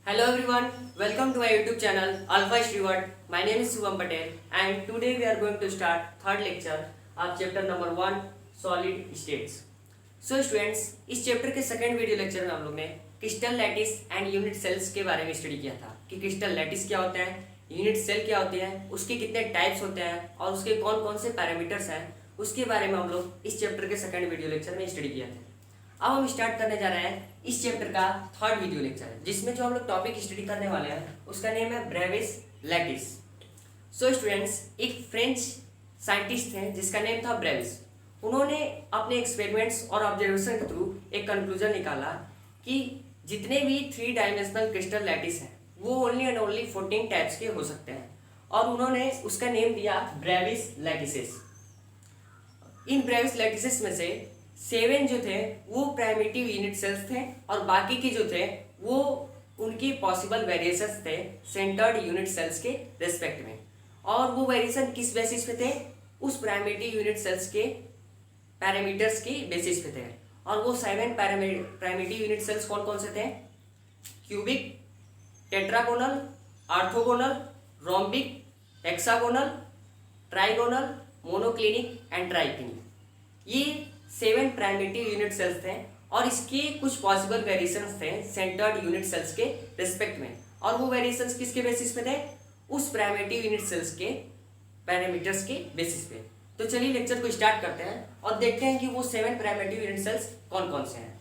Hello everyone, welcome to my YouTube channel Alpha Steward. My name is Shubham Patel and today we are going to start third lecture of chapter number 1 solid states. So students, इस chapter के second video lecture में हम लोग ने crystal lattice and unit cells के बारे में study किया था कि क्रिस्टल लैटिस क्या होता है, यूनिट सेल क्या होते हैं, उसके कितने टाइप्स होते हैं और उसके कौन कौन से पैरामीटर्स हैं, उसके बारे में हम लोग इस चैप्टर के सेकंड वीडियो लेक्चर में स्टडी किया था। अब हम स्टार्ट करने जा रहे हैं इस चैप्टर का थर्ड वीडियो लेक्चर, जिसमें जो हम लोग टॉपिक स्टडी करने वाले हैं उसका नेम है ब्रेविस लैटिस। सो स्टूडेंट्स, एक फ्रेंच साइंटिस्ट थे जिसका नेम था ब्रेविस। उन्होंने अपने एक्सपेरिमेंट्स और ऑब्जर्वेशन के थ्रू एक कंक्लूजन निकाला कि जितने भी 3 डायमेंशनल क्रिस्टल लैटिस हैं वो ओनली एंड ओनली 14 टाइप्स के हो सकते हैं और उन्होंने उसका नेम दिया ब्रेविस लैटिसेस। इन ब्रेविस लैटिसेस में से 7 जो थे वो प्राइमेटिव यूनिट सेल्स थे और बाकी के जो थे वो उनकी पॉसिबल वेरिएशंस थे सेंटर्ड यूनिट सेल्स के रेस्पेक्ट में। और वो वेरिएशन किस बेसिस पे थे? उस प्राइमेटिव यूनिट सेल्स के पैरामीटर्स की बेसिस पे थे। और वो 7 प्राइमेटिव यूनिट सेल्स कौन कौन से थे? Cubic, tetragonal, orthogonal, rhombic, hexagonal, trigonal, monoclinic and triclinic. ये 7 प्राइमेटिव यूनिट सेल्स थे और इसके कुछ पॉसिबल वेरिएशंस थे सेंटर्ड यूनिट सेल्स के रिस्पेक्ट में। और वो वेरिएशंस किसके बेसिस पे थे? उस प्राइमेटिव यूनिट सेल्स के पैरामीटर्स के बेसिस पे। तो चलिए लेक्चर को स्टार्ट करते हैं और देखते हैं कि वो 7 प्राइमेटिव यूनिट सेल्स कौन कौन से हैं।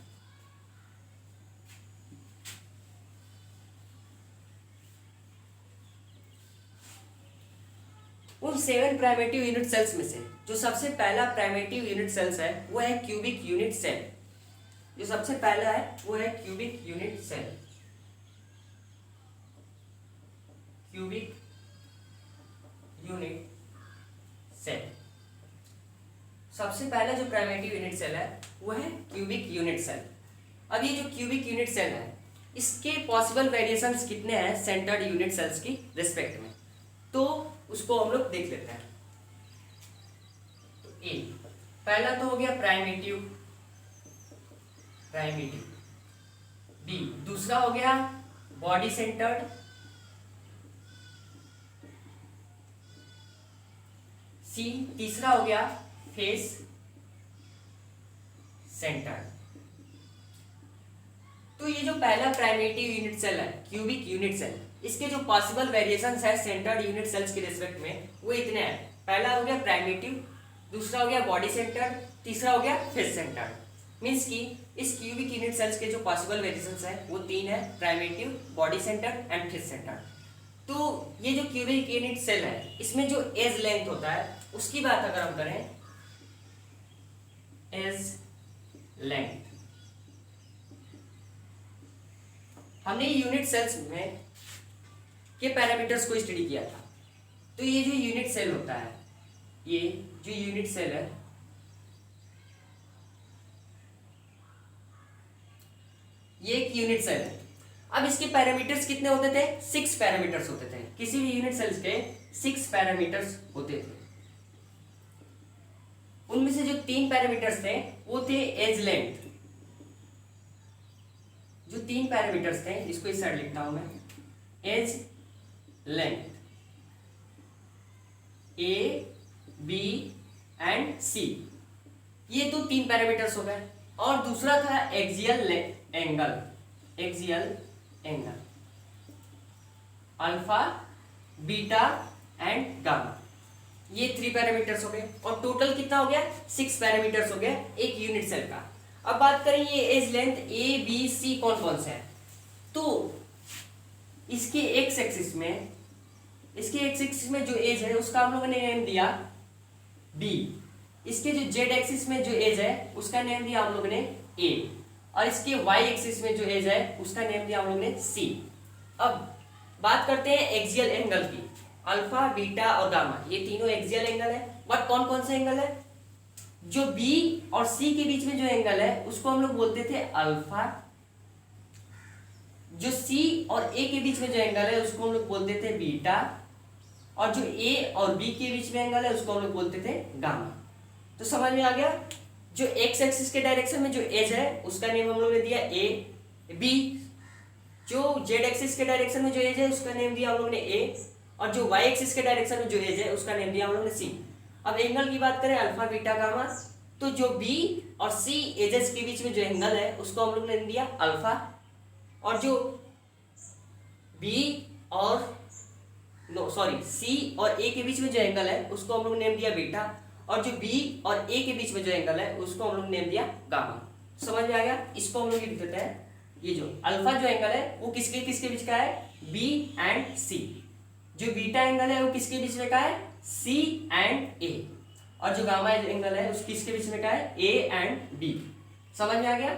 उन 7 प्राइमेटिव यूनिट सेल्स में से जो सबसे पहला प्राइमेटिव यूनिट सेल्स है वो है क्यूबिक यूनिट सेल। जो सबसे पहला है वो है cubic unit cell. Cubic unit cell सबसे पहला जो प्राइमेटिव यूनिट सेल है वो है क्यूबिक यूनिट सेल। अब ये जो क्यूबिक यूनिट सेल है इसके पॉसिबल वेरिएशंस कितने हैं सेंटर्ड यूनिट सेल्स की रिस्पेक्ट में, तो उसको हम लोग देख लेते हैं। तो ए पहला तो हो गया प्राइमेटिव बी दूसरा हो गया बॉडी सेंटर्ड, सी तीसरा हो गया फेस सेंटर्ड। तो ये जो पहला प्राइमेटिव यूनिट सेल है क्यूबिक यूनिट सेल, इसके जो पॉसिबल वेरिएशंस है सेंटर्ड यूनिट सेल्स के रिस्पेक्ट में वो इतने हैं। पहला हो गया प्राइमेटिव, दूसरा हो गया बॉडी सेंटर्ड, तीसरा हो गया फेस सेंटर्ड। मींस कि इस क्यूबिक यूनिट सेल्स के जो पॉसिबल वेरिएशंस है वो 3 है, primitive, body centred and face centred. तो ये जो क्यूबिक यूनिट सेल है इसमें जो एज लेंथ होता है उसकी बात अगर हम करें, एज लेंथ, हमने यूनिट सेल्स में के पैरामीटर्स को स्टडी किया था। तो ये जो यूनिट सेल होता है, ये जो यूनिट सेल है ये एक यूनिट सेल है। अब इसके पैरामीटर्स कितने होते थे? 6 पैरामीटर्स होते थे। किसी भी यूनिट सेल्स के 6 पैरामीटर्स होते थे। उनमें से जो 3 पैरामीटर्स थे वो थे एज लेंथ। जो 3 पैरामीटर्स थे इसको इस साइड लिखता हूं मैं, edge length A B and C, ये तो 3 पैरामीटर्स हो गए। और दूसरा था axial angle, axial angle alpha, beta and gamma, ये 3 पैरामीटर्स हो गए। और टोटल कितना हो गया? 6 पैरामीटर्स हो गया एक यूनिट सेल का। अब बात करें ये edge length A B c कौन कौन से है, तो इसके एक्स एक्सिस में जो एज है उसका हम लोगों ने नेम दिया बी। इसके जो जेड एक्सिस में जो एज है उसका नेम दिया हम लोगों ने ए। और इसके वाई एक्सिस में जो एज है उसका नेम दिया हम लोगों ने सी। अब बात करते हैं एक्सियल एंगल की। अल्फा, बीटा और गामा ये तीनों एक्सियल एंगल है। बट कौन कौन से एंगल है? जो बी और सी के बीच में जो एंगल है उसको हम लोग बोलते थे अल्फा। जो सी और ए के बीच में जो एंगल है उसको हम लोग बोलते थे बीटा। और जो ए और बी के बीच में एंगल है उसको हम लोग बोलते थे गामा। तो समझ में आ गया? जो एक्स एक्सिस के डायरेक्शन में जो एज है उसका नेम हम लोग ने दिया ए। बी जो जेड एक्सिस के डायरेक्शन में जो एज है उसका नेम दिया हम लोग ने ए, और जो वाई एक्सिस के डायरेक्शन में जो एज है उसका नेम दिया हम लोग ने सी। अब एंगल की बात करें अल्फा बीटा गामा, तो जो बी और सी एजेस के बीच में जो एंगल है उसको हम लोग ने दिया अल्फा, और जो बी और सी और ए के बीच में जो एंगल है उसको हम लोग ने नेम दिया बीटा, और जो बी और ए के बीच में जो एंगल है उसको हम लोग ने नेम दिया गामा। समझ में आ गया? इसको हम लोग लिख देते हैं, ये जो अल्फा जो एंगल है वो किसके किसके बीच का है, बी एंड सी। जो बीटा एंगल है वो किसके बीच में का है, सी एंड ए, और जो गामा एंगल है उस किसके बीच में का है, ए एंड बी। समझ में आ गया?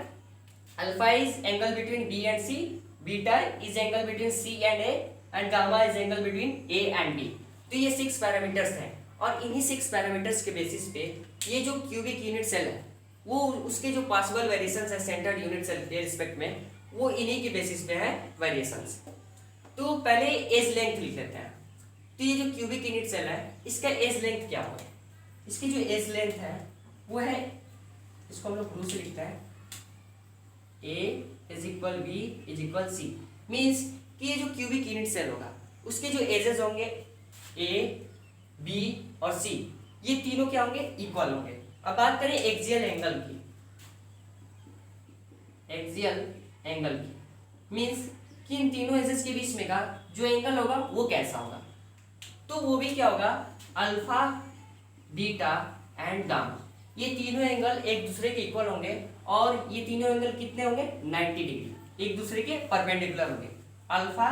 Alpha is angle between b and c, beta is angle between c and a, and gamma is angle between a and b. तो ये 6 पैरामीटर्स हैं, और इन्हीं 6 पैरामीटर्स के बेसिस पे ये जो क्यूबिक यूनिट सेल है वो उसके जो पॉसिबल वेरिएशंस है सेंटर्ड यूनिट सेल के रिस्पेक्ट में, वो इन्हीं के बेसिस पे है वेरिएशंस। तो पहले एज लेंथ लिख लेते हैं। तो ये जो क्यूबिक यूनिट सेल है इसका एज लेंथ क्या होगा, इसकी जो एज लेंथ है वो है, इसको हम लोग ग्लू से लिखते हैं, A is equal B is equal C. Means कि ये जो क्यूबिक यूनिट सेल होगा उसके जो एजेस होंगे ए, बी और सी, ये तीनों क्या होंगे, इक्वल होंगे। अब बात करें एक्सियल एंगल की, एक्सियल एंगल की मीन्स कि इन तीनों एजेस के बीच में का जो एंगल होगा वो कैसा होगा, तो वो भी क्या होगा, अल्फा बीटा एंड गामा। ये तीनों एंगल एक दूसरे के इक्वल होंगे, और ये तीनों एंगल कितने होंगे, 90 डिग्री, एक दूसरे के परपेंडिकुलर होंगे। अल्फा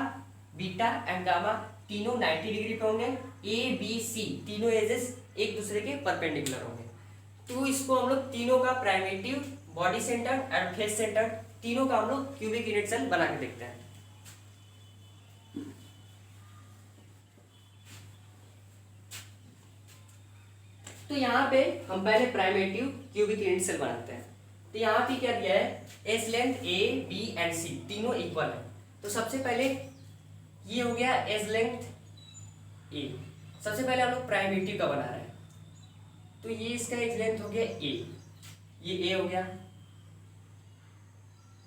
बीटा एंड गामा तीनों 90 डिग्री पे होंगे, ए बी सी तीनों एजेस एक दूसरे के परपेंडिकुलर होंगे। तो इसको हम लोग तीनों का primitive, body centred and face centred तीनों का हम लोग क्यूबिक यूनिट सेल बना के देखते हैं। तो यहाँ पे हम पहले प्राइमेटिव क्यूबिक यूनिट सेल बनाते हैं। तो यहाँ पे क्या दिया है, edge length A B and C तीनों इक्वल है। तो सबसे पहले ये हो गया एज लेंथ ए, सबसे पहले हम लोग प्राइमेटिव का बना रहे हैं। तो ये इसका एज लेंथ हो गया ए, ये ए हो गया,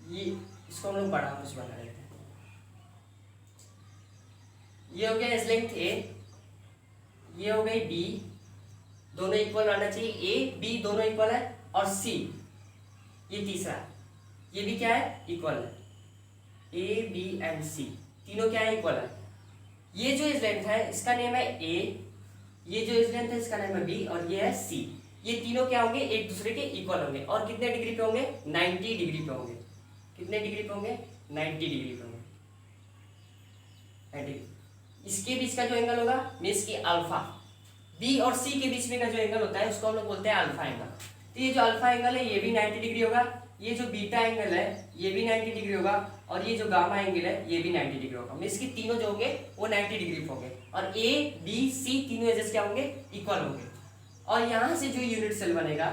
ये इसको हम लोग बड़ा कुछ बना लेते हैं। ये हो गया एज लेंथ ए, ये हो गई बी, दोनों इक्वल आना चाहिए, ए बी दोनों इक्वल है, और सी ये तीसरा, ये भी क्या है, इक्वल है, ए बी एंड सी तीनों क्या है, इक्वल है। ये जो एज लेंथ है इसका नेम है ए, ये जो एज लेंथ है इसका नाम है बी, और ये है सी। ये तीनों क्या होंगे, एक दूसरे के इक्वल होंगे, और कितने डिग्री पे होंगे, 90 डिग्री पे होंगे। कितने डिग्री पे होंगे, 90 डिग्री पे होंगे। इसके बीच का जो एंगल होगा मीन्स की अल्फा, बी और सी के बीच में का जो एंगल होता है उसको हम लोग बोलते हैं अल्फा एंगल। तो ये जो अल्फा एंगल है ये भी 90 डिग्री होगा, ये जो बीटा एंगल है ये भी 90 डिग्री होगा, और ये जो गामा एंगल है ये भी 90 डिग्री होगा। मीन्स की तीनों जो होंगे वो 90 डिग्री पे होंगे, और ए बी सी तीनों एजेस क्या होंगे, इक्वल होंगे। और यहां से जो यूनिट सेल बनेगा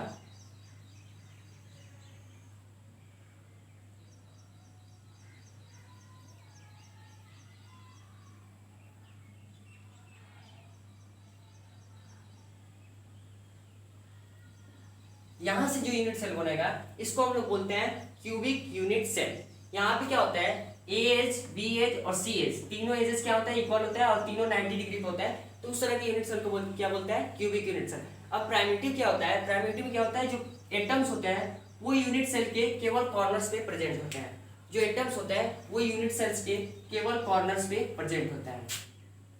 यहां से जो यूनिट सेल बनेगा इसको हम लोग बोलते हैं क्यूबिक यूनिट सेल। यहाँ पे क्या होता है, ए एज बी एज और सी एज तीनों एजेस क्या होता है, इक्वल होता है, और तीनों 90 डिग्री पे होता है। तो उस तरह के यूनिट सेल को क्या बोलते हैं, क्यूबिक यूनिट सेल। अब प्राइमेटिव क्या होता है, प्राइमेटिव में क्या होता है, जो एटम्स होते हैं वो यूनिट सेल के केवल कॉर्नर्स पे प्रेजेंट होते हैं। जो एटम्स होते हैं वो यूनिट सेल्स के केवल कॉर्नर्स पे प्रेजेंट होता है।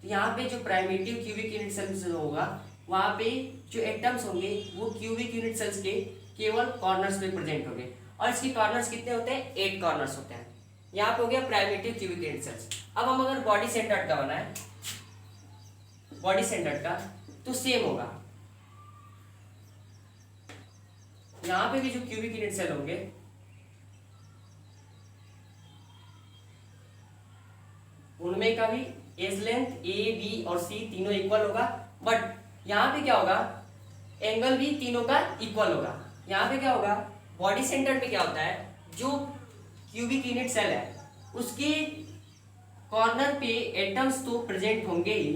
तो यहाँ पे जो प्राइमेटिव क्यूबिक यूनिट सेल्स होगा वहाँ पे जो एटम्स होंगे वो क्यूबिक यूनिट सेल्स के केवल कॉर्नर्स पे प्रेजेंट होंगे, और इसके कॉर्नर्स कितने होते हैं, 8 कॉर्नर्स होते हैं। यहाँ पे हो गया प्राइमेटिव क्यूबिक यूनिट सेल्स। अब हम अगर बॉडी सेंटर्ड का बना है, बॉडी सेंटर्ड का, तो सेम होगा। यहाँ पे भी जो क्यूबिक यूनिट सेल होंगे उनमें का भी एज लेंथ ए बी और सी तीनों इक्वल होगा, बट यहाँ पे क्या होगा, एंगल भी तीनों का इक्वल होगा। यहाँ पे क्या होगा, बॉडी सेंटर पे क्या होता है, जो क्यूबिक यूनिट सेल है उसके कॉर्नर पे एटम्स तो प्रेजेंट होंगे ही,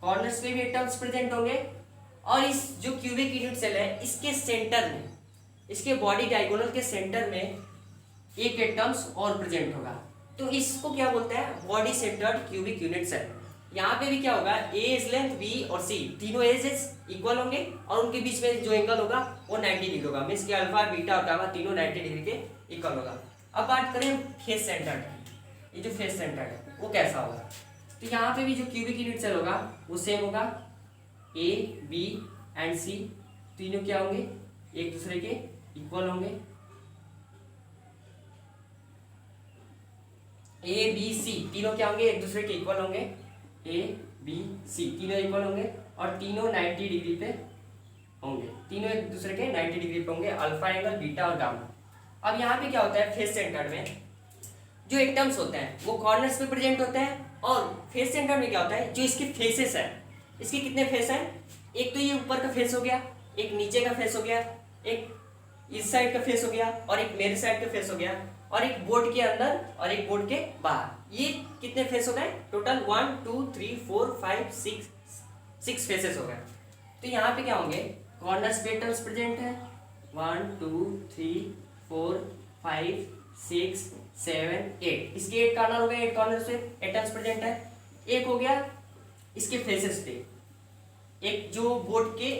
कॉर्नर्स पे भी एटम्स प्रेजेंट होंगे, और इस जो क्यूबिक यूनिट सेल है इसके सेंटर में, इसके बॉडी डायगोनल के सेंटर में एक एटम्स और प्रेजेंट होगा। तो इसको क्या बोलते हैं, body centred cubic unit cell. यहाँ पे भी क्या होगा, ए एज लेंथ, बी और सी तीनों एजेस इक्वल होंगे और उनके बीच में जो एंगल होगा वो 90 डिग्री होगा, मीन्स कि अल्फा बीटा और गामा तीनों 90 डिग्री के इक्वल होगा। अब बात करें फेस सेंटर्ड की, ये जो फेस सेंटर्ड है वो कैसा होगा, तो यहाँ पे भी जो क्यूबिक यूनिट सेल होगा वो सेम होगा, ए बी एंड सी तीनों क्या होंगे, एक दूसरे के इक्वल होंगे, ए बी सी तीनों क्या होंगे, एक दूसरे के इक्वल होंगे, ए बी सी तीनों इक्वल होंगे और तीनों 90 डिग्री पे होंगे, तीनों एक दूसरे के 90 डिग्री पे होंगे, अल्फा एंगल बीटा और गामा। अब यहाँ पे क्या होता है, फेस सेंटर में जो एटम्स होते हैं वो कॉर्नर्स पे प्रेजेंट होते हैं, और फेस सेंटर में क्या होता है, जो इसके फेसेस है, इसके कितने फेस हैं, एक तो ये ऊपर का फेस हो गया, एक नीचे का फेस हो गया, एक इस साइड का फेस हो गया और एक मेरे साइड का फेस हो गया, और एक बोर्ड के अंदर और एक बोर्ड के बाहर, ये कितने फेस हो गए, टोटल 1 2 3 4 5 6 फेसेस हो गए। तो यहाँ पे क्या होंगे, कॉर्नर एटम्स प्रेजेंट है, 1 2 3 4 5 6 7 8, इसके 8 कॉर्नर हो गए, 8 कॉर्नर से एटम्स प्रेजेंट है। एक हो गया इसके फेसेस पे, एक जो बोर्ड के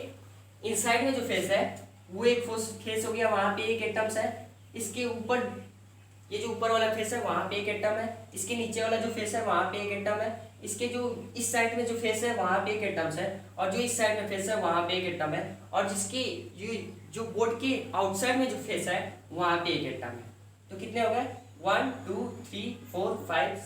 इनसाइड में जो फेस है वो एक फेस हो गया, वहां पे एक एटम्स है, इसके ऊपर ये जो ऊपर वाला फेस है वहां पे एक एटम है, इसके नीचे वाला जो फेस है वहां पे एक एटम है, इसके जो इस साइड में जो फेस है वहां पे एक एटम्स है, और जो इस साइड में फेस है वहां पे एक एटम है, और जिसकी जो बोर्ड के आउटसाइड में जो फेस है वहां पे एक एटम है। तो कितने हो गए, 1 2 3 4 5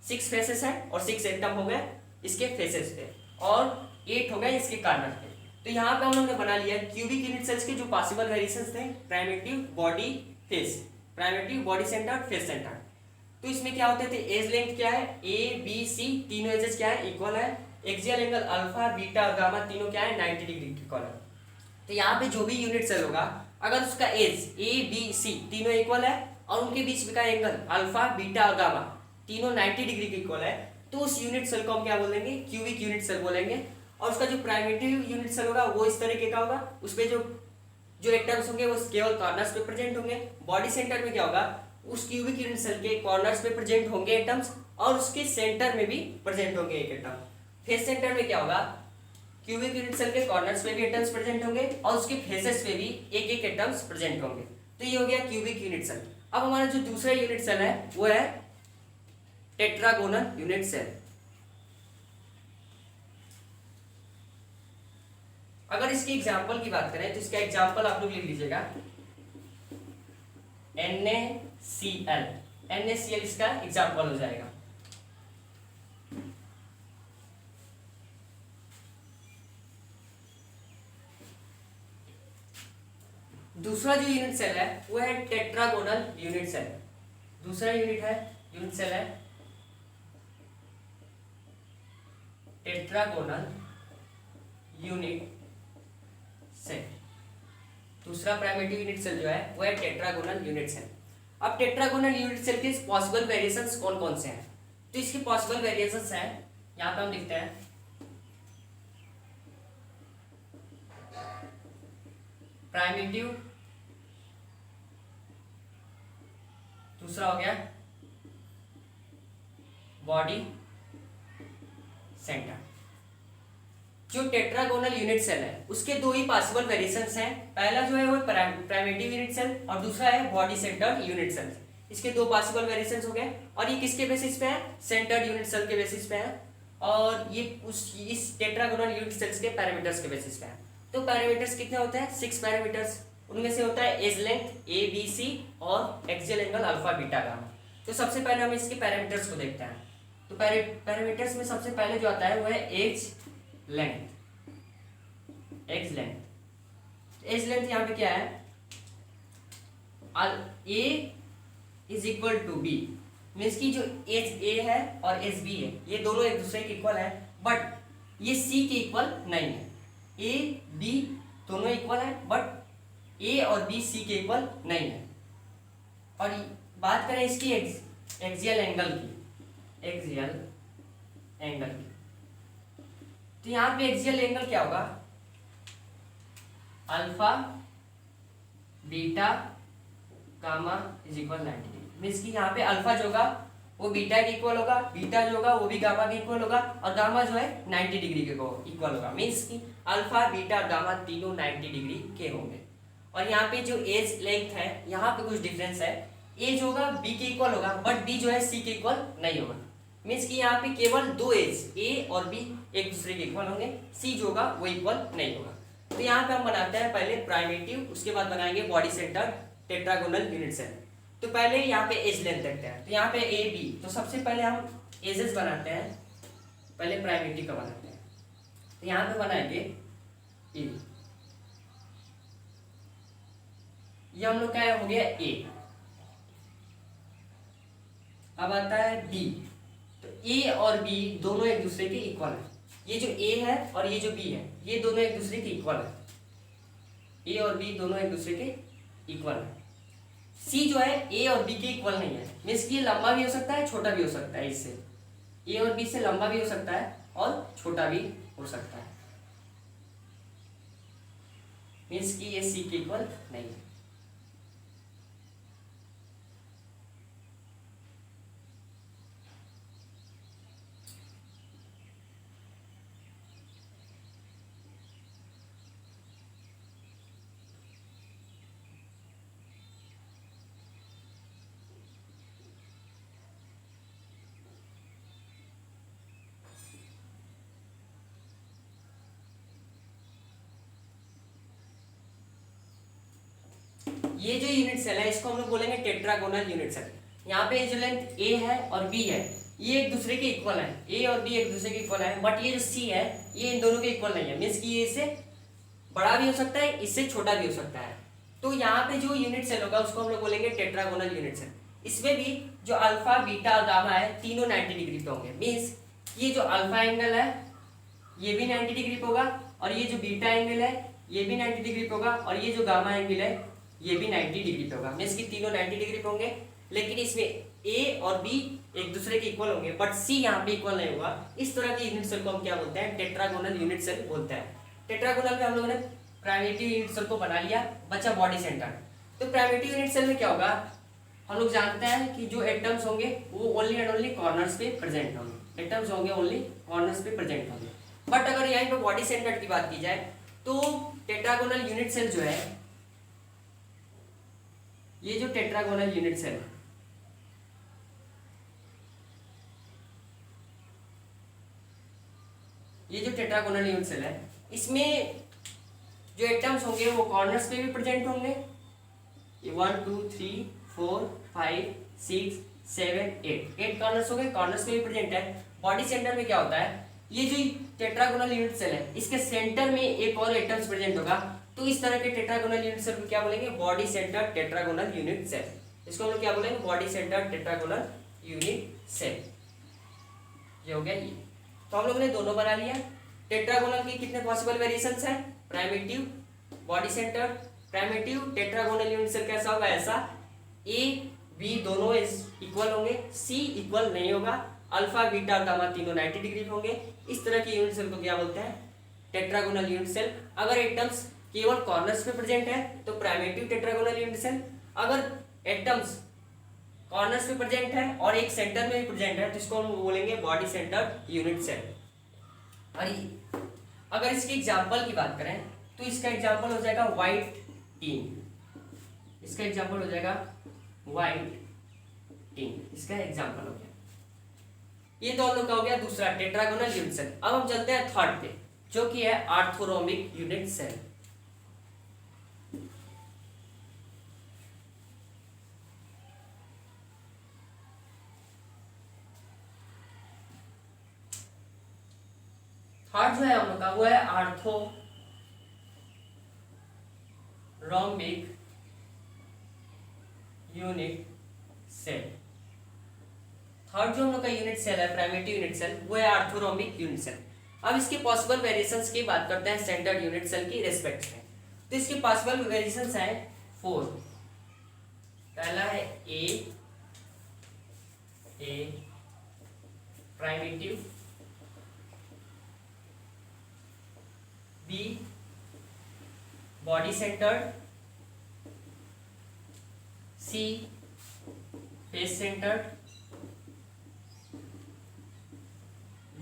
6 फेसेस है और 6 एटम हो गए इसके फेसेस पे, और 8 हो गए इसके कॉर्नर पे। तो यहाँ पे हम लोगों ने बना लिया क्यूबिक यूनिट सेल्स के जो पॉसिबल वेरिएशंस थे, primitive, body, face, primitive, body centre, face centre. तो इसमें क्या होते थे, एज लेंथ क्या है, ए बी सी तीनों एजेस क्या है, इक्वल है, एक्सियल एंगल अल्फा बीटा और गामा तीनों क्या है, 90 डिग्री इक्वल है। तो यहाँ पे जो भी यूनिट सेल होगा अगर उसका एज ए बी सी तीनों इक्वल है और उनके बीच में का एंगल अल्फा बीटा और गामा तीनों 90 डिग्री के इक्वल है, तो उस यूनिट सेल को हम क्या बोलेंगे, क्यूबिक यूनिट सेल बोलेंगे। और उसका जो प्राइमेटिव यूनिट सेल होगा वो इस तरीके का होगा, उसमें जो एटम्स होंगे वो केवल कॉर्नर्स पे प्रेजेंट होंगे। बॉडी सेंटर में क्या होगा, उस क्यूबिक यूनिट सेल के कॉर्नर्स पे प्रेजेंट होंगे एटम्स और उसके सेंटर में भी प्रेजेंट होंगे एक एटम। फेस सेंटर में क्या होगा, क्यूबिक यूनिट सेल के कॉर्नर्स पे भी एटम्स प्रेजेंट होंगे और उसके फेसेस पे भी एक एक एटम्स प्रेजेंट होंगे। तो ये हो गया क्यूबिक यूनिट सेल। अब हमारा जो दूसरा यूनिट सेल है वो है टेट्रागोनल यूनिट सेल। अगर इसकी एग्जाम्पल की बात करें तो इसका एग्जाम्पल आप लोग लिख लीजिएगा, NaCl, NaCl इसका एग्जाम्पल हो जाएगा। दूसरा जो यूनिट सेल है वो है टेट्रागोनल यूनिट सेल। दूसरा यूनिट सेल है टेट्रागोनल यूनिट सेल। दूसरा प्राइमेटिव यूनिट सेल जो है वो है टेट्रागोनल यूनिट सेल। अब टेट्रागोनल यूनिट सेल के पॉसिबल वेरिएशंस कौन कौन से हैं, तो इसके पॉसिबल वेरिएशंस हैं, यहाँ पे हम लिखते हैं प्राइमेटिव, दूसरा हो गया बॉडी सेंटर। जो टेट्रागोनल यूनिट सेल है उसके दो ही पॉसिबल वेरिएशंस हैं, पहला जो है वो प्राइमेटिव यूनिट सेल और दूसरा है बॉडी सेंटर्ड यूनिट सेल। इसके दो पॉसिबल वेरिएशंस हो गए और ये किसके बेसिस पे है, सेंटर्ड यूनिट सेल के बेसिस पे है, और ये इस टेट्रागोनल यूनिट सेल्स के पैरामीटर्स के बेसिस पे है। तो पैरामीटर्स कितने होते हैं, 6 पैरामीटर्स। उनमें से होता है edge length A B C और axial angle alpha beta gamma. तो सबसे पहले हम इसके पैरामीटर्स को देखते हैं। तो पैरामीटर्स में सबसे पहले जो आता है वो है एज लेंथ। एज लेंथ यहाँ पे क्या है, A is equal to B, means की जो एज ए है और एज बी है ये दोनों एक दूसरे के इक्वल है, बट ये सी के इक्वल नहीं है। ए बी दोनों इक्वल है बट ए और बी सी के इक्वल नहीं है। और बात करें इसकी एक्सियल एंगल की, तो यहाँ पे एक्सियल एंगल क्या होगा, alpha beta gamma is equal 90 degree. Means की यहाँ पे अल्फा जो होगा वो बीटा के इक्वल होगा, बीटा जो होगा वो भी गामा के इक्वल होगा, और गामा जो है 90 डिग्री के इक्वल होगा। मीन्स कि अल्फा बीटा और गामा तीनों 90 डिग्री के होंगे। और यहाँ पे जो एज लेंथ है यहाँ पे कुछ डिफरेंस है, एज होगा बी के इक्वल होगा बट बी जो है सी के इक्वल नहीं होगा। मीन्स कि यहाँ पे केवल दो एज ए और बी एक दूसरे के इक्वल होंगे, सी जो होगा वो इक्वल नहीं होगा। तो यहाँ पे हम बनाते हैं पहले प्राइमेटिव, उसके बाद बनाएंगे body centre tetragonal unit cell. तो पहले यहाँ पे एज लेंथ देखते हैं। तो यहाँ पे ए बी, तो सबसे पहले हम एजेस बनाते हैं, पहले प्राइमेटिव का बनाते हैं। तो यहाँ पे बनाएंगे ए, ये हम लोग का हो गया ए। अब आता है बी, तो ए और बी दोनों एक दूसरे के इक्वल है। ये जो ए है और ये जो बी है ये दोनों एक दूसरे के इक्वल है, ए और बी दोनों एक दूसरे के इक्वल है। सी जो है ए और बी के इक्वल नहीं है, मीन्स कि ये लंबा भी हो सकता है छोटा भी हो सकता है, इससे ए और बी से लंबा भी हो सकता है और छोटा भी हो सकता है, मीन्स कि ये सी के इक्वल नहीं है। ये जो यूनिट सेल है इसको हम लोग बोलेंगे टेट्रागोनल यूनिट सेल। यहाँ पे जो लेंथ ए है और बी है ये एक दूसरे के इक्वल है, ए और बी एक दूसरे के इक्वल है, बट ये जो सी है ये इन दोनों के इक्वल नहीं है, मीन्स कि ये इससे बड़ा भी हो सकता है इससे छोटा भी हो सकता है। तो यहाँ पे जो यूनिट सेल होगा उसको हम लोग बोलेंगे टेट्रागोनल यूनिट सेल। इसमें भी जो अल्फा बीटा और गामा है तीनों 90 डिग्री पे होंगे, मीन्स ये जो अल्फा एंगल है ये भी 90 डिग्री पे होगा, और ये जो बीटा एंगल है ये भी 90 डिग्री पे होगा, और ये जो गामा एंगल है ये भी 90 डिग्री पे होगा, मीन्स कि तीनों 90 डिग्री पे होंगे। लेकिन इसमें ए और बी एक दूसरे के इक्वल होंगे बट सी यहाँ पे इक्वल नहीं होगा। इस तरह के यूनिट सेल को हम क्या बोलते हैं, टेट्रागोनल यूनिट सेल बोलते हैं। टेट्रागोनल में हम लोगों ने प्राइमेटिव यूनिट सेल को बना लिया, बचा बॉडी सेंटर। तो प्राइमेटिव यूनिट सेल में क्या होगा, हम लोग जानते हैं कि जो एटम्स होंगे वो ओनली एंड ओनली कॉर्नर्स पे प्रेजेंट होंगे, एटम्स होंगे ओनली कॉर्नर्स पे प्रेजेंट होंगे। बट अगर यहीं पे बॉडी सेंटर की बात की जाए तो टेट्रागोनल यूनिट सेल जो है, ये जो टेट्रागोनल यूनिट सेल है ये जो टेट्रागोनल यूनिट सेल है इसमें जो एटम्स होंगे वो कॉर्नर्स पे भी प्रेजेंट होंगे। ये 1 2 3 4 5 6 7 8 कॉर्नर्स होंगे, कॉर्नर्स पे भी प्रेजेंट है। बॉडी सेंटर में क्या होता है, ये जो टेट्रागोनल यूनिट सेल है इसके सेंटर में एक और एटम्स प्रेजेंट होगा। तो इस तरह के टेट्रागोनल यूनिट सेल को क्या बोलेंगे, body centre tetragonal unit cell. इसको हम लोग क्या बोलेंगे, body centre tetragonal unit cell. ये हो गया ये। तो हम लोगों ने दोनों बना लिया। टेट्रागोनल के कितने पॉसिबल वेरिएशंस हैं, primitive, body centre, primitive tetragonal unit cell कैसा होगा, ऐसा ए बी दोनों इक्वल होंगे, सी इक्वल नहीं होगा, अल्फा बीटा और गामा तीनों 90 डिग्री होंगे। इस तरह के यूनिट सेल को क्या बोलते हैं, टेट्रागोनल यूनिट सेल। अगर एटम्स केवल कॉर्नर्स पे प्रेजेंट है तो प्राइमेटिव टेट्रागोनल यूनिट सेल। अगर एटम्स कॉर्नर्स पे प्रेजेंट है और एक सेंटर में भी प्रेजेंट है तो इसको हम बोलेंगे बॉडी सेंटर यूनिट सेल। और अगर इसके एग्जांपल की बात करें तो इसका एग्जांपल हो जाएगा व्हाइट टीन, इसका एग्जांपल हो जाएगा व्हाइट टीन, इसका एग्जांपल हो गया। ये तो हम लोग का हो गया दूसरा टेट्रागोनल यूनिट सेल। अब हम चलते हैं थर्ड पे जो कि है आर्थोरोमिक यूनिट सेल। थर्ड जो है हम लोग का वो है आर्थोरोमिक यूनिट सेल। थर्ड जो हम लोग का यूनिट सेल है प्राइमेटिव यूनिट सेल वो है आर्थोरोमिक यूनिट सेल। अब इसके पॉसिबल वेरिएशंस की बात करते हैं स्टैंडर्ड यूनिट सेल की रेस्पेक्ट में। तो इसके पॉसिबल वेरिएशंस हैं 4। पहला है ए प्राइमेटिव, बी बॉडी सेंटर्ड, सी फेस सेंटर्ड,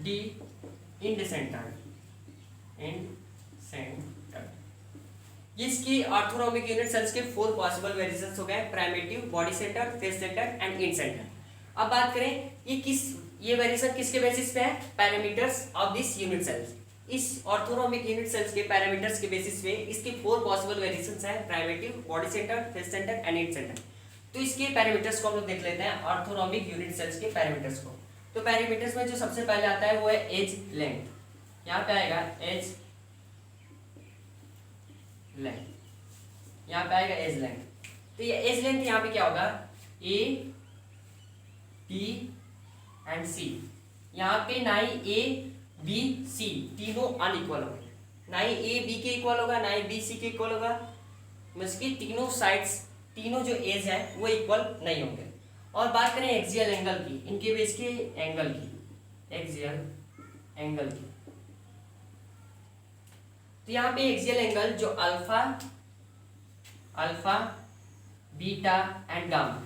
डी इंडेसेंटर्ड इसकी ऑर्थोनॉमिक यूनिट सेल्स के 4 पॉसिबल वेरिएशंस हो गए, primitive, body centred, face centred and end centred. अब बात करें ये वेरिएशन किसके बेसिस पे है? Parameters of this unit cells. इस ऑर्थोनॉमिक यूनिट सेल्स के पैरामीटर्स के बेसिस पे इसके 4 पॉसिबल वेरिएशंस हैं, primitive, body centred, face centred and end centred. तो इसके पैरामीटर्स को हम लोग देख लेते हैं, ऑर्थोनॉमिक यूनिट सेल्स के पैरामीटर्स को। तो पैरामीटर्स में जो सबसे पहले आता है वो है एज लेंथ। यहाँ पे आएगा एज लेंथ, यहाँ पे आएगा एज लेंथ। तो ये एज लेंथ यहाँ पे क्या होगा? ए, बी एंड सी। यहाँ पे ना ही ए, बी, सी तीनों अनइक्वल होंगे, ना ही ए बी के इक्वल होगा, ना ही बी सी के इक्वल होगा। मींस की तीनों साइड्स, तीनों जो एज है वो इक्वल नहीं होंगे। और बात करें एक्सियल एंगल की, इनके बीच के एंगल की, एक्सियल एंगल की, तो यहाँ पे एक्सियल एंगल जो अल्फा, बीटा एंड गामा,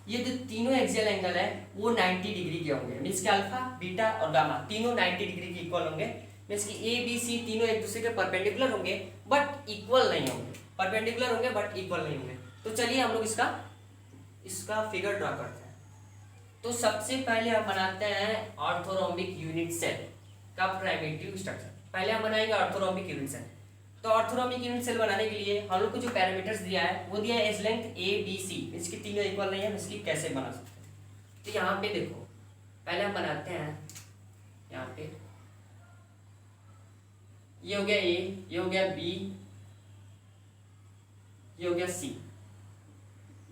ये जो तीनों एक्सियल एंगल है वो 90 डिग्री के होंगे। मींस कि अल्फा, बीटा और गामा तीनों 90 डिग्री के इक्वल होंगे। मींस कि ए, बी, सी तीनों एक दूसरे के परपेंडिकुलर होंगे बट इक्वल नहीं होंगे, परपेंडिकुलर होंगे बट इक्वल नहीं होंगे। तो चलिए हम लोग इसका फिगर ड्रा करते हैं। तो सबसे पहले हम बनाते हैं ऑर्थोनॉमिक यूनिट सेल का प्राइमेटिव स्ट्रक्चर। पहले हम बनाएंगे ऑर्थोनॉमिक यूनिट सेल। तो ऑर्थोनॉमिक यूनिट सेल बनाने के लिए हम लोग को जो पैरामीटर्स दिया है वो दिया है एज लेंथ ए, बी, सी। इसकी तीनों इक्वल नहीं है, इसकी कैसे बना सकते हैं? तो यहाँ पे देखो, पहले हम बनाते हैं, यहाँ पे ये हो गया ए, ये हो गया बी, ये हो गया सी।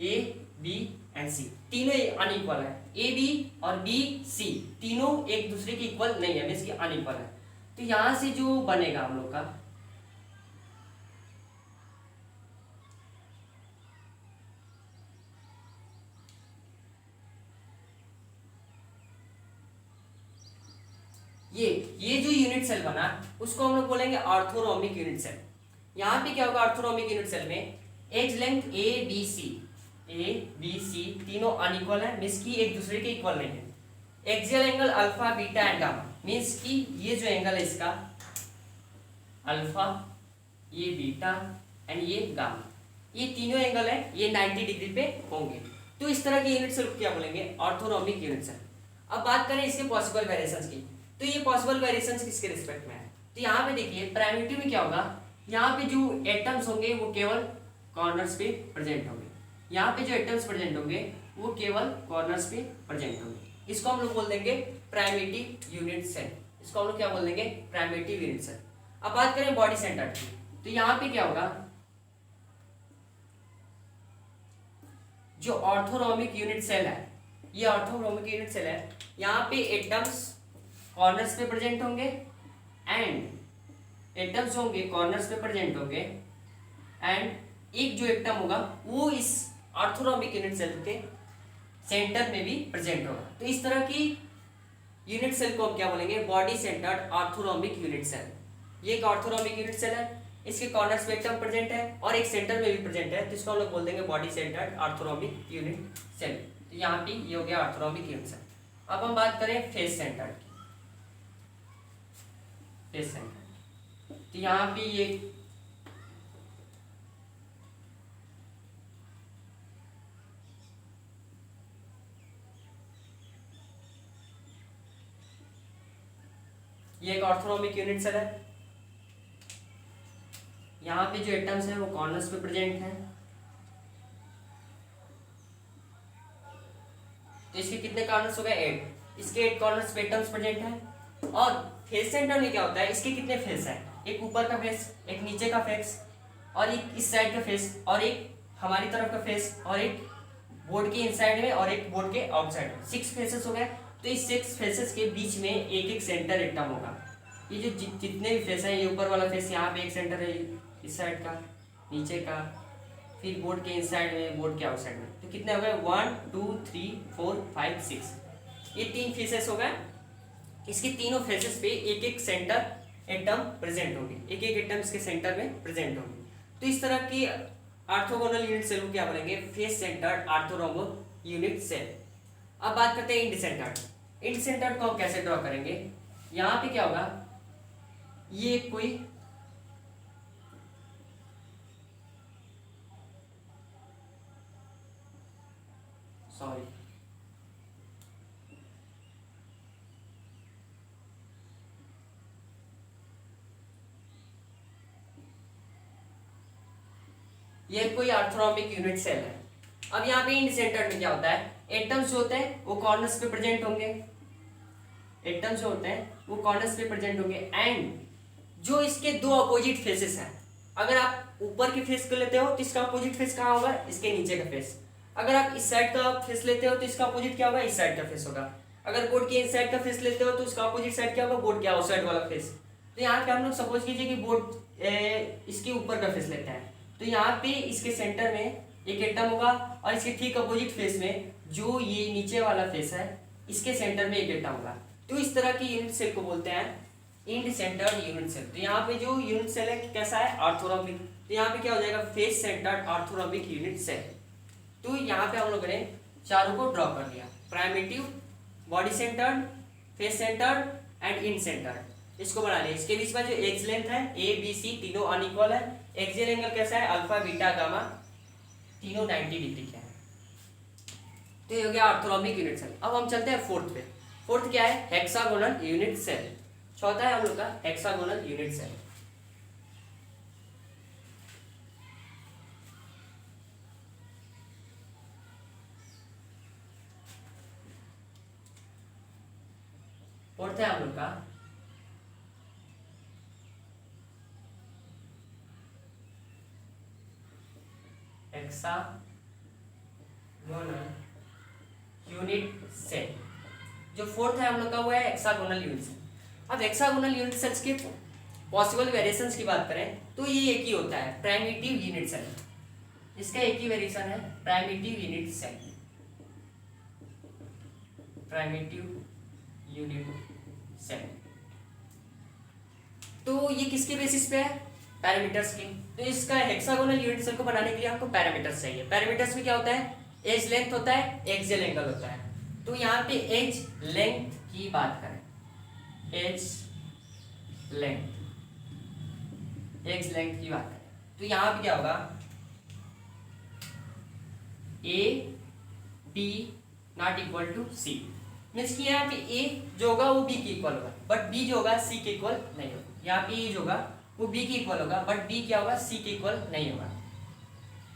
ए, बी एंड सी तीनों अनइक्वल है। ए, बी और बी, सी तीनों एक दूसरे के इक्वल नहीं है, मींस कि अनइक्वल है। तो यहां से जो बनेगा हम लोग का, ये जो यूनिट सेल बना उसको हम लोग बोलेंगे ऑर्थोनॉमिक यूनिट सेल। यहाँ पे क्या होगा? ऑर्थोनॉमिक यूनिट सेल में एज लेंथ ए, बी, सी तीनों अनइक्वल है, मींस की एक दूसरे के इक्वल नहीं है। Axial angle alpha, beta and gamma, means की ये जो एंगल है इसका अल्फा, ये बीटा एंड ये गामा, ये तीनों एंगल है ये 90 डिग्री पे होंगे। तो इस तरह के यूनिट सेल को क्या बोलेंगे? ऑर्थोनॉमिक यूनिट सेल। अब बात करें इसके पॉसिबल वेरिएशंस की, तो ये पॉसिबल वेरिएशंस किसके रिस्पेक्ट में है? तो यहाँ पे देखिए प्राइमेटिव में क्या होगा, यहाँ पे जो एटम्स होंगे वो केवल कॉर्नर्स पे प्रेजेंट होंगे। यहाँ पे जो एटम्स प्रेजेंट होंगे वो केवल कॉर्नर्स पे प्रेजेंट होंगे। इसको हम लोग बोल देंगे प्राइमेटिव यूनिट सेल। इसको हम लोग क्या बोल देंगे? Primitive unit cell. अब बात करें बॉडी सेंटर की, तो यहाँ पे क्या होगा, जो ऑर्थोनॉमिक यूनिट सेल है, ये ऑर्थोनॉमिक यूनिट सेल है, यहाँ पे एटम्स कॉर्नर्स पे प्रेजेंट होंगे एंड एटम्स होंगे कॉर्नर्स पे प्रेजेंट होंगे एंड एक जो एटम होगा वो इस ऑर्थोनॉमिक यूनिट सेल के सेंटर में भी प्रेजेंट होगा। तो इस तरह की यूनिट सेल को हम क्या बोलेंगे? Body centred orthorhombic unit cell. ये एक ऑर्थोनॉमिक यूनिट सेल है, इसके कॉर्नर्स पे एटम प्रेजेंट है और एक सेंटर में भी प्रेजेंट है, तो इसको हम लोग बोल देंगे body centred orthorhombic unit cell. तो यहाँ पे ये हो गया ऑर्थोनॉमिक यूनिट सेल। अब हम बात करें फेस सेंटर्ड की, फेस सेंटर। तो यहाँ पे ये एक ऑर्थोनॉमिक यूनिट सेल है। यहाँ पे जो एटम्स हैं वो कॉर्नर्स पे प्रेजेंट हैं। तो इसके कितने कॉर्नर्स हो गए? 8। इसके 8 कॉर्नर्स पे एटम्स प्रेजेंट हैं। और फेस सेंटर में क्या होता है? इसके कितने फेस हैं? एक ऊपर का फेस, एक नीचे का फेस, और एक इस साइड का फेस, और एक हमारी तरफ का फेस, और एक बोर्ड के इनसाइड में, और एक बोर्ड के आउटसाइड में। 6 फेसेस हो गए। तो इस 6 फेसेस के बीच में एक एक सेंटर एटम होगा। ये जो जितने भी फेस हैं, ये ऊपर वाला फेस यहाँ पे एक सेंटर है, इस साइड का, नीचे का, फिर बोर्ड के इनसाइड में, बोर्ड के आउटसाइड में। तो कितने हो गए? 1 2 3 4 5 6। ये 3 फेसेस हो गए। इसके तीनों फेसेस पे एक एक सेंटर एटम प्रेजेंट होंगे, एक एक एटम इसके सेंटर में प्रेजेंट होंगे। तो इस तरह की ऑर्थोगोनल यूनिट सेल को क्या बोलेंगे? Face centred orthogonal unit cell. अब बात करते हैं इंड सेंटर्ड। इंड सेंटर्ड को हम कैसे ड्रॉ करेंगे? यहाँ पे क्या होगा, ये कोई सॉरी ये कोई ऑर्थोरॉम्बिक यूनिट सेल है। अब यहाँ पे इंड सेंटर में क्या होता है, एटम्स जो होते हैं वो कॉर्नर्स पे प्रेजेंट होंगे, एटम्स जो होते हैं वो कॉर्नर्स पे प्रेजेंट होंगे, एंड जो इसके दो अपोजिट फेसेस हैं, अगर आप ऊपर के फेस को लेते हो तो इसका अपोजिट फेस कहाँ होगा, इसके नीचे का फेस। अगर आप इस साइड का फेस लेते हो तो इसका अपोजिट क्या होगा, इस साइड का फेस होगा। अगर बोर्ड के इस साइड का फेस लेते हो तो उसका अपोजिट साइड क्या होगा, बोर्ड के आउट साइड वाला फेस। तो यहाँ पे हम लोग सपोज कीजिए कि बोर्ड इसके ऊपर का फेस लेते हैं, तो यहाँ पे इसके सेंटर में एक एटम होगा और इसके ठीक अपोजिट फेस में जो ये नीचे वाला फेस है इसके सेंटर में एक एटम होगा। तो इस तरह की यूनिट सेल को बोलते हैं इंड सेंटर्ड यूनिट सेल। तो यहाँ पे जो यूनिट सेल है कैसा है, ऑर्थोरॉम्बिक। तो यहाँ पे क्या हो जाएगा, फेस सेंटर्ड ऑर्थोरॉम्बिक यूनिट सेल। तो यहाँ पे हम लोगों ने चारों को ड्रॉ कर लिया, primitive, body centred, face centred and end centred. इसको बना लिया। इसके बीच में जो एज लेंथ है ए बी सी तीनों अनइक्वल है। एक्सियल एंगल कैसा है, अल्फा बीटा गामा तीनों 90 डिग्री के हैं। तो ये हो गया ऑर्थोरॉम्बिक यूनिट सेल। अब हम चलते हैं फोर्थ पे। फोर्थ क्या है, हेक्सागोनल यूनिट सेल। चौथा है हम लोग का हेक्सागोनल यूनिट सेल। फोर्थ है हम लोग का हेक्सागोनल यूनिट सेल। जो फोर्थ है हम लोग का वो है हेक्सागोनल यूनिट सेल। अब हेक्सागोनल यूनिट सेल्स के पॉसिबल वेरिएशंस की बात करें तो ये एक ही होता है, प्राइमिटिव यूनिट सेल। इसका एक ही वेरिएशन है, primitive unit cell, primitive unit cell. तो ये किसके बेसिस पे है, पैरामीटर्स के। तो इसका हेक्सागोनल यूनिट सेल को बनाने के लिए आपको पैरामीटर्स चाहिए। पैरामीटर्स में क्या होता है, एज लेंथ होता है, एक्सियल एंगल होता है। तो यहाँ पे एज लेंथ की बात करें, एज लेंथ, एज लेंथ की बात करें तो यहाँ पे क्या होगा, ए b not equal to c. Means कि यहाँ पे ए जो होगा वो बी के इक्वल होगा, बट बी जो होगा सी के इक्वल नहीं होगा। यहाँ पे ए जो होगा वो बी के इक्वल होगा, बट बी क्या होगा, सी के इक्वल नहीं होगा।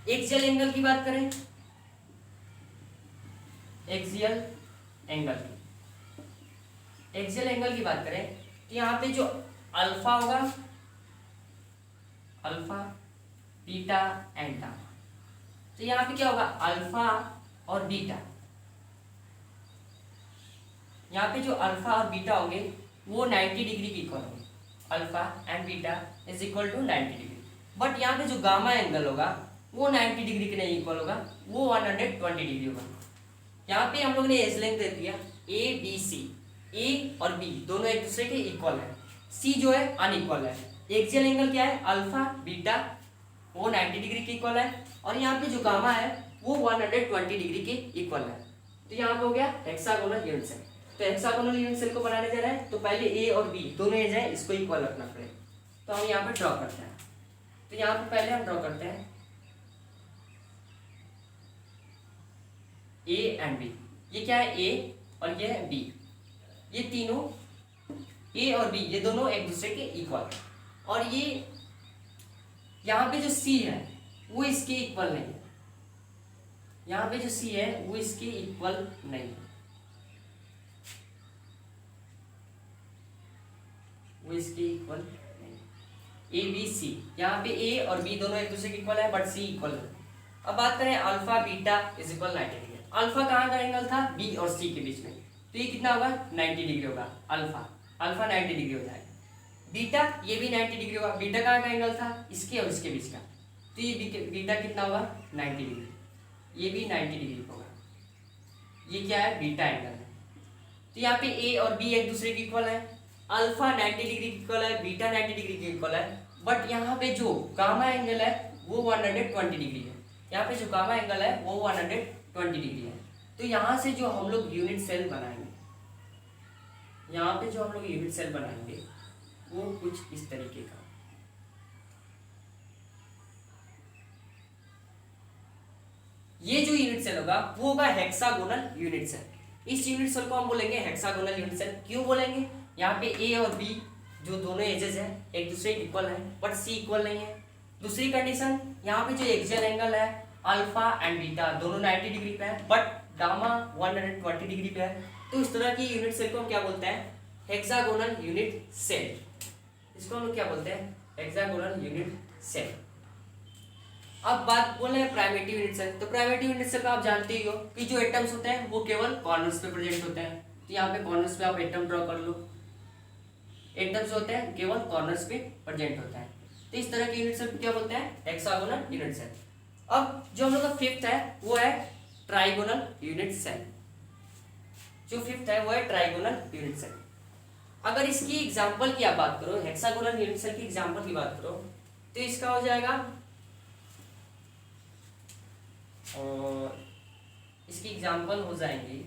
एक्सियल एंगल की बात करें, एक्सियल एंगल, एक्सियल एंगल की बात करें तो यहाँ पे जो अल्फा होगा, अल्फा बीटा एंड गामा। तो यहाँ पे क्या होगा, अल्फा और बीटा, यहाँ पे जो अल्फा और बीटा होंगे वो 90 डिग्री के इक्वल होंगे। Alpha and beta is equal to 90 degree. But यहाँ पे जो गामा एंगल होगा वो 90 डिग्री के नहीं इक्वल होगा, वो 120 डिग्री होगा। यहाँ पे हम लोग ने एज लेंथ दे दिया ए बी सी, ए और बी दोनों एक दूसरे के इक्वल है, सी जो है अनइक्वल है। एक्सियल एंगल क्या है, अल्फा बीटा वो 90 डिग्री के इक्वल है, और यहाँ पे जो गामा है वो 120 डिग्री के इक्वल है। तो यहाँ पे हो गया हेक्सागोनल यूनिट सेल। तो हेक्सागोनल यूनिट सेल को बनाने जा रहे हैं तो पहले ए और बी दोनों एज है, इसको इक्वल रखना पड़ेगा। तो हम यहाँ पे ड्रॉ करते हैं। तो यहाँ पे पहले हम ड्रॉ करते हैं ए एंड बी। ये क्या है, ए और ये है बी, ये तीनों ए और बी ये दोनों एक दूसरे के इक्वल है। और ये यहाँ पे जो सी है वो इसके इक्वल नहीं है, यहाँ पे जो सी है वो इसके इक्वल नहीं है, वो इसके इक्वल नहीं। ए बी सी, यहाँ पे ए और बी दोनों एक दूसरे के इक्वल है, बट सी इक्वल है। अब बात करें alpha beta is equal 90 degree. Alpha कहाँ का एंगल था, बी और सी के बीच में, तो ये कितना होगा 90 डिग्री होगा। अल्फा 90 डिग्री हो जाएगा। बीटा ये भी 90 डिग्री होगा। बीटा कहाँ का एंगल था, इसके और इसके बीच का, तो ये बीटा कितना होगा 90 डिग्री, ये भी 90 डिग्री होगा। ये क्या है, बीटा एंगल है। तो यहाँ पे ए और बी एक दूसरे के इक्वल है, अल्फा 90 डिग्री की इक्वल है, बीटा 90 डिग्री की इक्वल है। बट यहाँ पे जो गामा एंगल है वो 120 डिग्री है, यहाँ पे जो गामा एंगल है वो 120 डिग्री है। तो यहाँ से जो हम लोग यूनिट सेल बनाएंगे, यहाँ पे जो हम लोग यूनिट सेल बनाएंगे वो कुछ इस तरीके का। ये जो यूनिट सेल होगा वो होगा हेक्सागोनल यूनिट सेल। इस यूनिट सेल को हम बोलेंगे हेक्सागोनल यूनिट सेल। क्यों बोलेंगे? यहाँ पे ए और बी जो दोनों एजेस है एक दूसरे इक्वल है बट सी इक्वल नहीं है। दूसरी कंडीशन, यहाँ पे जो एक्सियल एंगल है अल्फा एंड बीटा दोनों 90 डिग्री पे है बट गामा 120 डिग्री पे है। तो इस तरह की यूनिट सेल को हम क्या बोलते हैं? Hexagonal unit cell. इसको हम लोग क्या बोलते हैं? Hexagonal unit cell. अब बात बोल रहे हैं प्राइमेटिव यूनिट सेल। तो प्राइमेटिव यूनिट सेल का आप जानते ही हो कि जो एटम्स होते हैं वो केवल कॉर्नर्स पे प्रेजेंट होते हैं। तो यहाँ पे कॉर्नर्स पे आप एटम ड्रॉ कर लो। एटम्स होते हैं केवल कॉर्नर्स पे प्रेजेंट होता है। तो इस तरह की यूनिट सेल क्या बोलते हैं? Hexagonal unit cell. अब जो हम लोग का फिफ्थ है वो है ट्राइगोनल यूनिट सेल। जो फिफ्थ है वो है ट्राइगोनल यूनिट सेल। अगर इसकी एग्जांपल की आप बात करो, हेक्सागोनल यूनिट सेल की एग्जांपल की बात करो तो इसका हो जाएगा, और इसकी एग्जांपल हो जाएंगी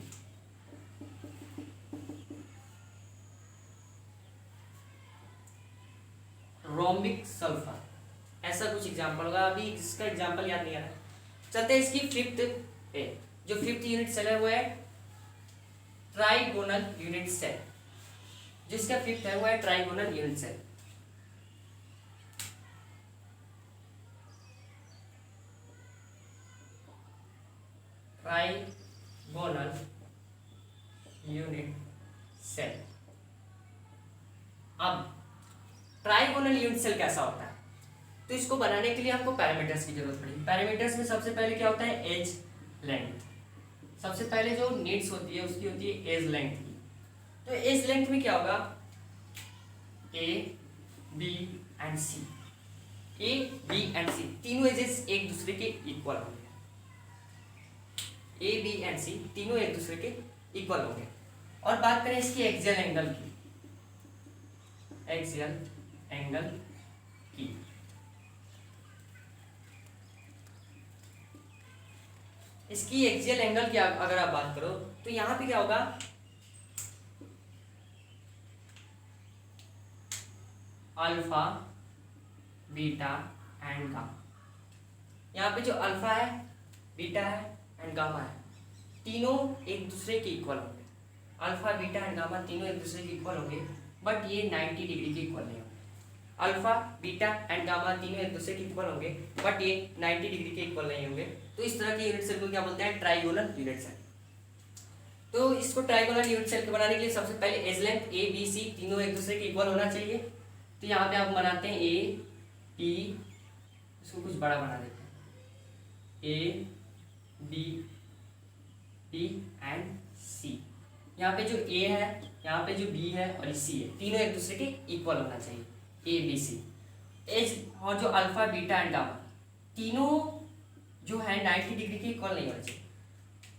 रोम्बिक सल्फर, ऐसा कुछ एग्जांपल होगा। अभी इसका एग्जांपल याद नहीं आ रहा। चलते हैं इसकी फिफ्थ पे। जो फिफ्थ यूनिट सेल है वो है ट्राइगोनल यूनिट सेल। जिसका फिफ्थ है वो है trigonal unit cell. Trigonal unit cell. अब ट्राइगोनल यूनिट सेल कैसा होता है? तो इसको बनाने के लिए हमको पैरामीटर्स की जरूरत पड़ेगी। पैरामीटर्स में सबसे पहले क्या होता है? Edge length. सबसे पहले जो नीड्स होती है उसकी होती है एज लेंथ की। तो एज लेंथ में क्या होगा? ए B and C. A B and C तीनों एजेस एक दूसरे के इक्वल होंगे। ए बी एंड सी तीनों एक दूसरे के इक्वल होंगे। और बात करें इसकी एक्सियल एंगल की, एक्सियल एंगल की, इसकी एक्सियल एंगल की अगर आप बात करो तो यहां पे क्या होगा? Alpha beta and gamma. यहाँ पे जो अल्फा है, बीटा है एंड गामा है, तीनों एक दूसरे के इक्वल होंगे। अल्फा बीटा एंड गामा तीनों एक दूसरे के इक्वल होंगे बट ये 90 डिग्री के इक्वल नहीं होंगे। अल्फा बीटा एंड गामा तीनों एक दूसरे के इक्वल होंगे बट ये 90 डिग्री के इक्वल नहीं होंगे। तो इस तरह के यूनिट सेल को क्या बोलते हैं? Trigonal unit cell. तो इसको ट्राइगोनल यूनिट सेल को बनाने के लिए सबसे पहले edge length A B c तीनों एक दूसरे के इक्वल होना चाहिए। तो यहाँ पे आप बनाते हैं ए बी, इसको कुछ बड़ा बना देते हैं, ए बी बी एंड सी। यहाँ पे जो ए है, यहाँ पे जो बी है और सी है, तीनों एक दूसरे के इक्वल होना चाहिए, ए बी सी। एज और जो अल्फा बीटा एंड गामा तीनों जो है 90 डिग्री के इक्वल नहीं होना चाहिए।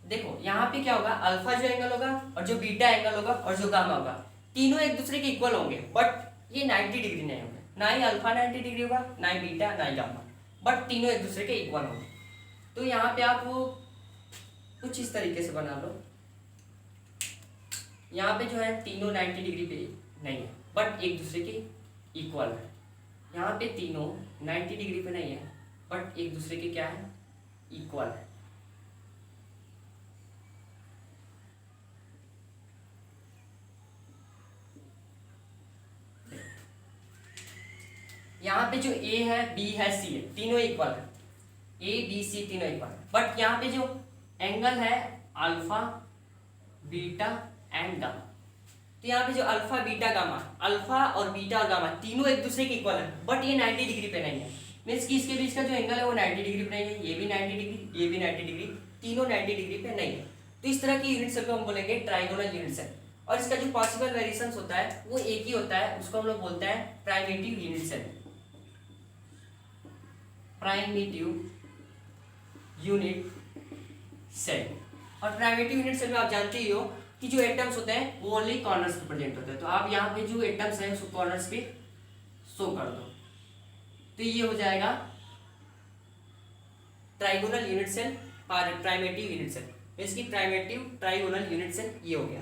देखो यहाँ पे क्या होगा? अल्फा जो एंगल होगा और जो बीटा एंगल होगा और जो गामा होगा तीनों एक दूसरे के इक्वल होंगे बट ये 90 डिग्री नहीं होंगे। ना ही अल्फा 90 डिग्री होगा, ना ही बीटा, ना ही गामा, बट तीनों एक दूसरे के इक्वल होंगे। तो यहाँ पे आप वो कुछ इस तरीके से बना लो। यहाँ पे जो है तीनों 90 डिग्री पे नहीं है बट एक दूसरे के इक्वल है। यहाँ पे तीनों 90 डिग्री पे नहीं है बट एक दूसरे के क्या है? इक्वल है। यहाँ पे जो ए है, बी है, सी है, तीनों इक्वल है। ए बी सी तीनों इक्वल है बट यहाँ पे जो एंगल है अल्फा बीटा एंड गामा, तो यहाँ पे जो अल्फा बीटा गामा, अल्फा और बीटा और गामा तीनों एक दूसरे के इक्वल है बट ये 90 डिग्री पे नहीं है। मीन्स कि इसके बीच का जो एंगल है वो 90 डिग्री पे नहीं है, ये भी 90 डिग्री, ये भी 90 डिग्री, तीनों 90 डिग्री पे नहीं है। तो इस तरह की यूनिट सेल को हम बोलेंगे ट्राइगोनल यूनिट सेल। और इसका जो पॉसिबल वेरिएशंस होता है वो एक ही होता है, उसको हम लोग बोलते हैं primitive unit cell. Primitive unit cell. और प्राइमेटिव यूनिट सेल में आप जानते ही हो कि जो एटम्स होते हैं वो ओनली कॉर्नर्स पे प्रेजेंट होते हैं। तो आप यहाँ पे जो एटम्स हैं उसको कॉर्नर्स पे शो कर दो, तो ये हो जाएगा ट्राइगोनल यूनिट सेल और प्राइमेटिव यूनिट सेल। इसकी प्राइमेटिव ट्राइगोनल यूनिट सेल ये हो गया।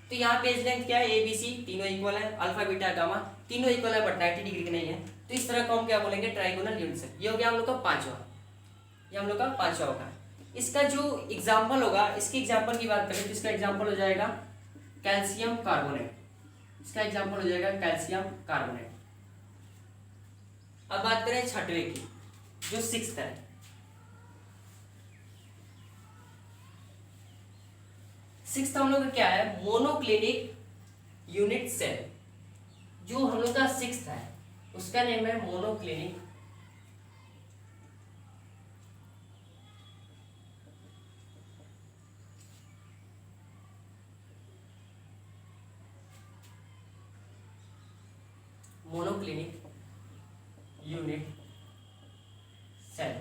तो यहाँ पे एज लेंथ क्या है, ए बी सी तीनों इक्वल है, अल्फा बीटा गामा तीनों इक्वल है बट 90 डिग्री के नहीं है, तो इस तरह को हम क्या बोलेंगे, ट्राइगोनल यूनिट सेल। ये हो गया हम लोग का पांचवा, ये हम लोग का पांचवा होगा। इसका जो एग्जाम्पल होगा, इसके एग्जाम्पल की बात करें तो इसका एग्जाम्पल हो जाएगा कैल्शियम कार्बोनेट, इसका एग्जाम्पल हो जाएगा कैल्शियम कार्बोनेट। अब बात करें छठवें की, जो सिक्स्थ है। सिक्स्थ हम लोग का क्या है, मोनोक्लिनिक यूनिट सेल। जो हम लोग का सिक्स्थ है उसका नेम है मोनोक्लिनिक मोनोक्लिनिक यूनिट सेल।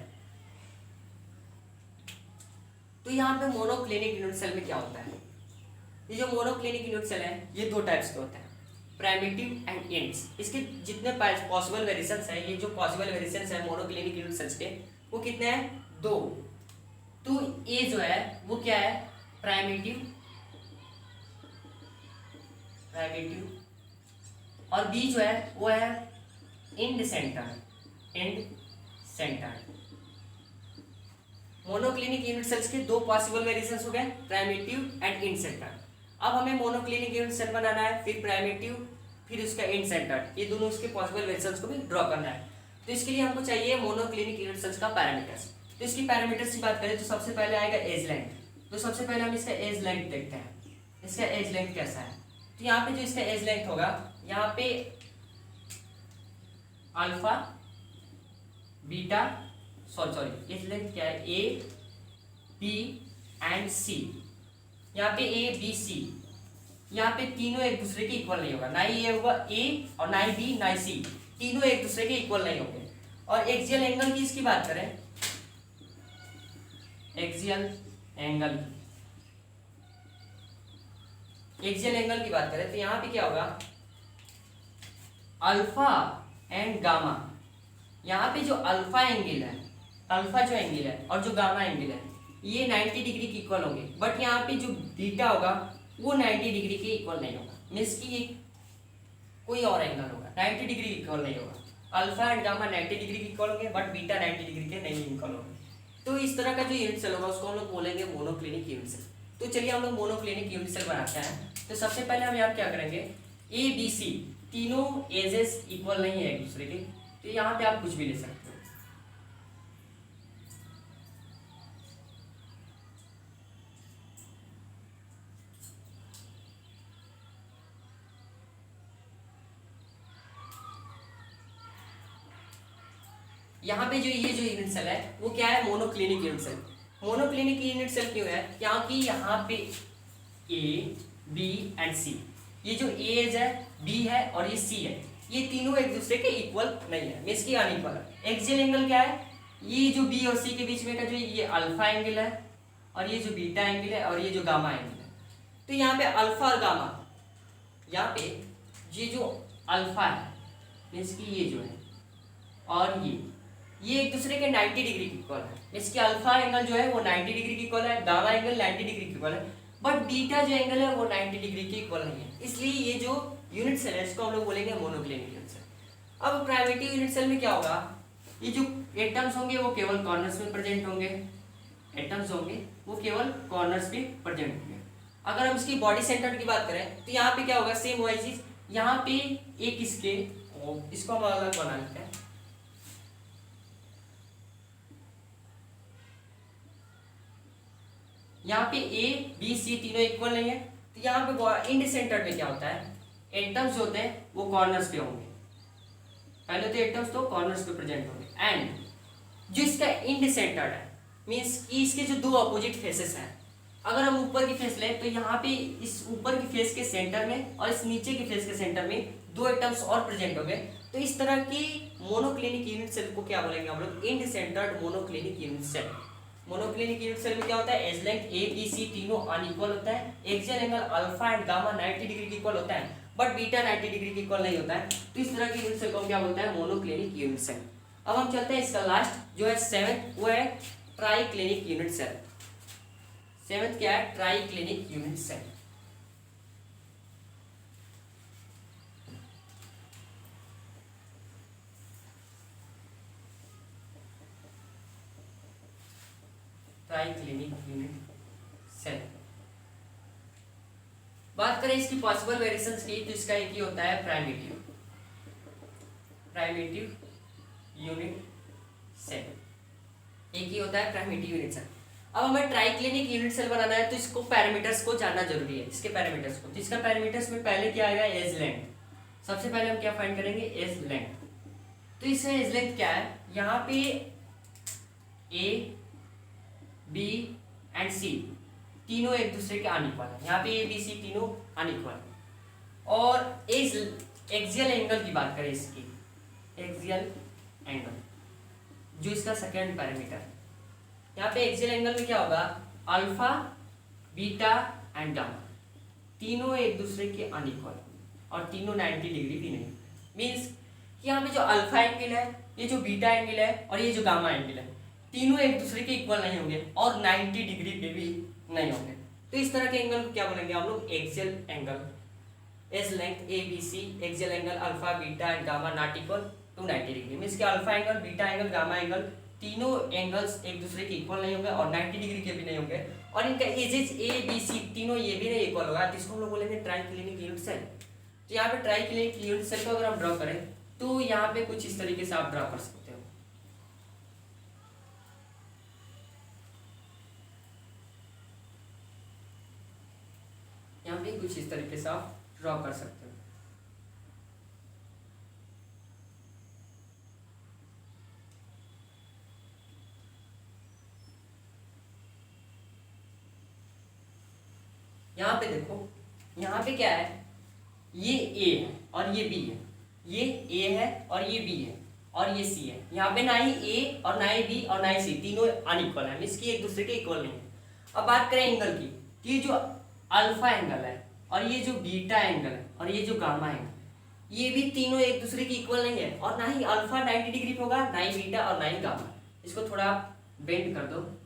तो यहाँ पे मोनोक्लिनिक यूनिट सेल में क्या होता है, ये जो मोनोक्लिनिक यूनिट सेल है ये दो टाइप्स के होते हैं, प्राइमिटिव एंड एंड्स। इसके जितने पॉसिबल वेरिएशंस है, ये जो पॉसिबल वेरिएशंस है मोनोक्लिनिक यूनिट सेल्स के, वो कितने हैं, दो। तो ए जो है वो क्या है, प्राइमिटिव और बी जो है वो है end centre. Monoclinic unit cells के दो पॉसिबल वेरिएशंस हो गए, प्राइमिटिव एंड एंड सेंटर। अब हमें मोनोक्लिनिक यूनिट सेल बनाना है, फिर प्राइमिटिव फिर उसका एंड सेंटर, ये दोनों उसके पॉसिबल वेरिएशंस को भी ड्रॉ करना है। तो इसके लिए हमको चाहिए मोनोक्लिनिक यूनिट सेल्स का पैरामीटर्स। तो इसकी पैरामीटर्स की बात करें तो सबसे पहले आएगा एज लेंथ। तो सबसे पहले हम इसका एज लेंथ देखते हैं, इसका एज लेंथ कैसा है। तो यहाँ पे जो इसका एज लेंथ होगा, यहाँ पे alpha beta sorry edge length क्या है, ए बी एंड सी। यहाँ पे ए बी सी, यहाँ पे तीनों एक दूसरे के इक्वल नहीं होगा, ना ही ये होगा ए और ना ही बी ना ही सी, तीनों एक दूसरे के इक्वल नहीं होंगे। और एक्सियल एंगल की इसकी बात करें, एक्सियल एंगल की बात करें तो यहाँ पे क्या होगा, अल्फा एंड गामा। यहाँ पे जो अल्फा एंगल है, अल्फा जो एंगल है और जो गामा एंगल है ये 90 डिग्री के इक्वल होंगे, बट यहाँ पे जो बीटा होगा वो 90 डिग्री के इक्वल नहीं होगा, मीन्स कि ये कोई और एंगल होगा, 90 डिग्री के इक्वल नहीं होगा। अल्फा एंड गामा 90 डिग्री के इक्वल होंगे बट बीटा 90 डिग्री के नहीं इक्वल होंगे। तो इस तरह का जो यूनिट सेल होगा उसको हम लोग बोलेंगे मोनोक्लिनिक यूनिट सेल। तो चलिए हम लोग मोनोक्लिनिक यूनिट सेल बनाते हैं। तो सबसे पहले हम यहाँ क्या करेंगे, ए बी सी तीनों एजेस इक्वल नहीं है एक दूसरे के, तो यहाँ पे आप कुछ भी ले सकते हो। यहाँ पे जो ये जो यूनिट सेल है वो क्या है, monoclinic unit cell. Monoclinic unit cell क्यों है, क्योंकि यहाँ पे ए बी एंड सी, ये जो एज है बी है और ये सी है, ये तीनों एक दूसरे के इक्वल नहीं है, मींस की अनइक्वल है। एक्सियल एंगल क्या है, ये जो बी और सी के बीच में का जो ये अल्फा एंगल है और ये जो बीटा एंगल है और ये जो गामा एंगल है। तो यहाँ पे अल्फा और गामा, यहाँ पे ये जो अल्फा है मीन्स की ये जो है और ये एक दूसरे के 90 डिग्री की इक्वल है, इसके अल्फा एंगल जो है वो 90 डिग्री की इक्वल है, गामा एंगल 90 डिग्री की इक्वल है, बट बीटा जो एंगल है वो 90 डिग्री की इक्वल नहीं है। इसलिए ये जो यूनिट सेल है इसको हम लोग बोलेंगे मोनोक्लिनिक यूनिट सेल। अब प्राइमिटिव यूनिट सेल में क्या होगा, ये जो एटम्स होंगे वो केवल कॉर्नर्स में प्रेजेंट होंगे, एटम्स होंगे वो केवल कॉर्नर्स पे प्रेजेंट होंगे। अगर हम इसकी बॉडी सेंटर की बात करें तो यहाँ पे क्या होगा, सेम वही चीज, यहाँ पे एक इसको हम अलग बना लेते हैं। यहाँ पे ए बी सी तीनों इक्वल नहीं है, तो यहाँ पे इंड सेंटर में क्या होता है, एटम्स जो होते हैं वो कॉर्नर्स पे होंगे, पहले तो एटम्स तो कॉर्नर्स पे प्रेजेंट होंगे। एंड जो इसका इंड सेंटर है मीन्स कि इसके जो दो अपोजिट फेसेस हैं, अगर हम ऊपर की फेस लें तो यहाँ पे इस ऊपर की फेस के सेंटर में और इस नीचे की फेस के सेंटर में दो एटम्स और प्रेजेंट होंगे। तो इस तरह की मोनोक्लिनिक यूनिट सेल को क्या बोलेंगे हम लोग, end centred monoclinic unit cell. Monoclinic unit cell में क्या होता है, edge length A B c तीनों अनइक्वल होता है, axial angle alpha and gamma 90 degree की इक्वल होता है, बट बीटा 90 डिग्री की इक्वल नहीं होता है। तो इस तरह की यूनिट सेल को क्या बोलता है, मोनोक्लिनिक यूनिट सेल। अब हम चलते हैं इसका लास्ट जो है सेवेंथ, वो है ट्राइक्लिनिक यूनिट सेल। सेवेंथ क्या है, triclinic unit cell. Triclinic unit cell. बात करें इसकी पॉसिबल वेरिएशंस की, तो इसका एक ही होता है प्राइमेटिव यूनिट सेल, एक ही होता है प्राइमेटिव यूनिट सेल। अब हमें ट्राइक्लिनिक यूनिट सेल बनाना है तो इसको पैरामीटर्स को जानना जरूरी है, इसके पैरामीटर्स को। तो इसका पैरामीटर्स में पहले क्या आएगा, एज लेंथ। सबसे पहले हम क्या फाइंड करेंगे, एज लेंथ। तो इसमें एज लेंथ क्या है, यहाँ पे ए बी एंड सी तीनों एक दूसरे के अनइक्वल है, यहाँ पे ए बी सी तीनों अनइक्वल है। और एज एक्सियल एंगल की बात करें, इसकी एक्सियल एंगल जो इसका सेकेंड पैरामीटर है, यहाँ पे एक्सियल एंगल में क्या होगा, अल्फा बीटा एंड गामा तीनों एक दूसरे के अनइक्वल और तीनों 90 डिग्री भी नहीं। मीन्स यहाँ पे जो अल्फा एंगल है, ये जो बीटा एंगल है और ये जो गामा एंगल है, तीनों एक दूसरे के इक्वल नहीं होंगे और 90 डिग्री पे भी नहीं होंगे। तो इस तरह के एंगल को क्या बोलेंगे हम लोग, axial angle. Edge length A B C, axial angle alpha beta and gamma not equal to 90 degree. Means कि alpha angle beta angle gamma angle तीनों एंगल्स एक दूसरे के इक्वल नहीं होंगे और 90 डिग्री के भी नहीं होंगे, और इनका एजेस ए बी सी तीनों ये भी नहीं इक्वल होगा, तो इसको हम लोग बोलेंगे ट्राइक्लिनिक यूनिट सेल। तो यहाँ पे ट्राइक्लिनिक यूनिट सेल को अगर हम ड्रॉ करें तो यहाँ पे कुछ इस तरीके से आप ड्रॉ कर सकते हो। यहाँ पे कुछ इस तरीके से आप ड्रॉ कर सकते हो। यहाँ पे देखो, यहाँ पे क्या है, ये ए है और ये बी है, ये ए है और ये बी है और ये सी है। यहाँ पे ना ही ए और ना ही बी और ना ही सी तीनों अनइक्वल है, मींस कि एक दूसरे के इक्वल नहीं है। अब बात करें एंगल की, तो ये जो अल्फा एंगल है और ये जो बीटा एंगल है और ये जो गामा एंगल, ये भी तीनों एक दूसरे के इक्वल नहीं है, और ना ही अल्फा 90 डिग्री पे होगा, ना ही बीटा और ना ही गामा। इसको थोड़ा बेंड कर दो,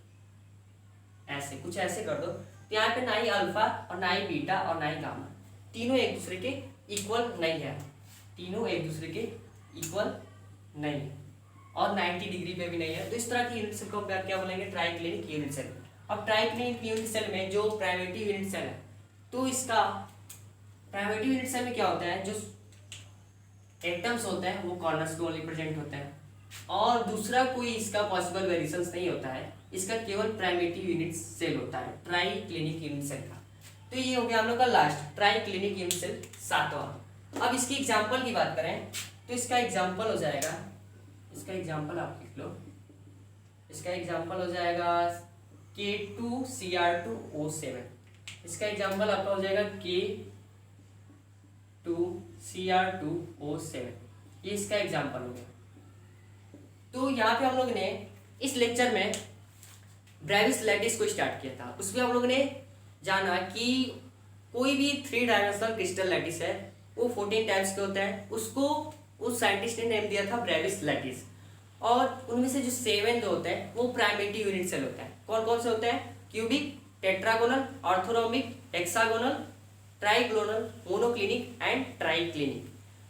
ऐसे कुछ ऐसे कर दो, तो यहाँ पे ना ही अल्फा और ना ही बीटा और ना ही गामा तीनों एक दूसरे के इक्वल नहीं है, तीनों एक दूसरे के इक्वल नहीं है और 90 डिग्री पे भी नहीं है। तो इस तरह की यूनिट सेल को क्या बोलेंगे, ट्राइक्लिनिक यूनिट सेल। अब ट्राइक्लिनिक यूनिट सेल में जो प्राइमेटिव यूनिट सेल है, तो इसका प्राइमेटिव यूनिट सेल में क्या होता है, जो एटम्स होते हैं वो कॉर्नरस्टोन रिप्रेजेंट होते हैं, और दूसरा कोई इसका पॉसिबल वेरिएशंस नहीं होता है, इसका केवल प्राइमेटिव यूनिट सेल होता है ट्राइक्लिनिक यूनिट सेल का। तो ये हो गया हम लोग का लास्ट ट्राइक्लिनिक यूनिट सेल, सातवां। अब इसकी एग्जांपल की बात करें तो इसका एग्जांपल हो जाएगा, इसका एग्जांपल आप लिख लो, इसका एग्जांपल हो जाएगा K2Cr2O7। इसका एग्जांपल आपका हो जाएगा K2Cr2O7, ये इसका एग्जांपल हो गया। तो यहाँ पे हम लोग ने इस लेक्चर में ब्रेविस लैटिस को स्टार्ट किया था। उसमें हम लोग ने जाना कि कोई भी 3 डायमेंशनल क्रिस्टल लैटिस है वो 14 टाइप्स के होता है, उसको उस साइंटिस्ट ने नेम दिया था ब्रेविस लैटिस। और उनमें से जो 7 जो होते हैं वो प्राइमेटिव यूनिट सेल होता है। कौन कौन से होते हैं, cubic, tetragonal, orthorhombic, hexagonal, trigonal, monoclinic and triclinic.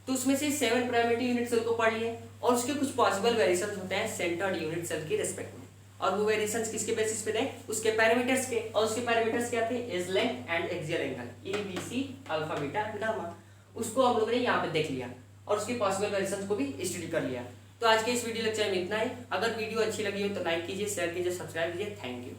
तो उसमें से 7 प्राइमेटिव यूनिट सेल को पढ़ लिए, और उसके कुछ पॉसिबल वेरिएशंस होते हैं सेंटर्ड यूनिट सेल की रिस्पेक्ट में, और वो वेरिएशंस किसके बेसिस पे थे, उसके पैरामीटर्स के। और उसके पैरामीटर्स क्या थे, edge length and axial angle, a B c alpha beta gamma. उसको हम लोगों ने यहाँ पे देख लिया और उसके पॉसिबल वेरिएशंस को भी स्टडी कर लिया। तो आज के इस वीडियो लेक्चर में इतना ही। अगर वीडियो अच्छी लगी हो तो लाइक कीजिए, शेयर कीजिए, सब्सक्राइब कीजिए। Thank you.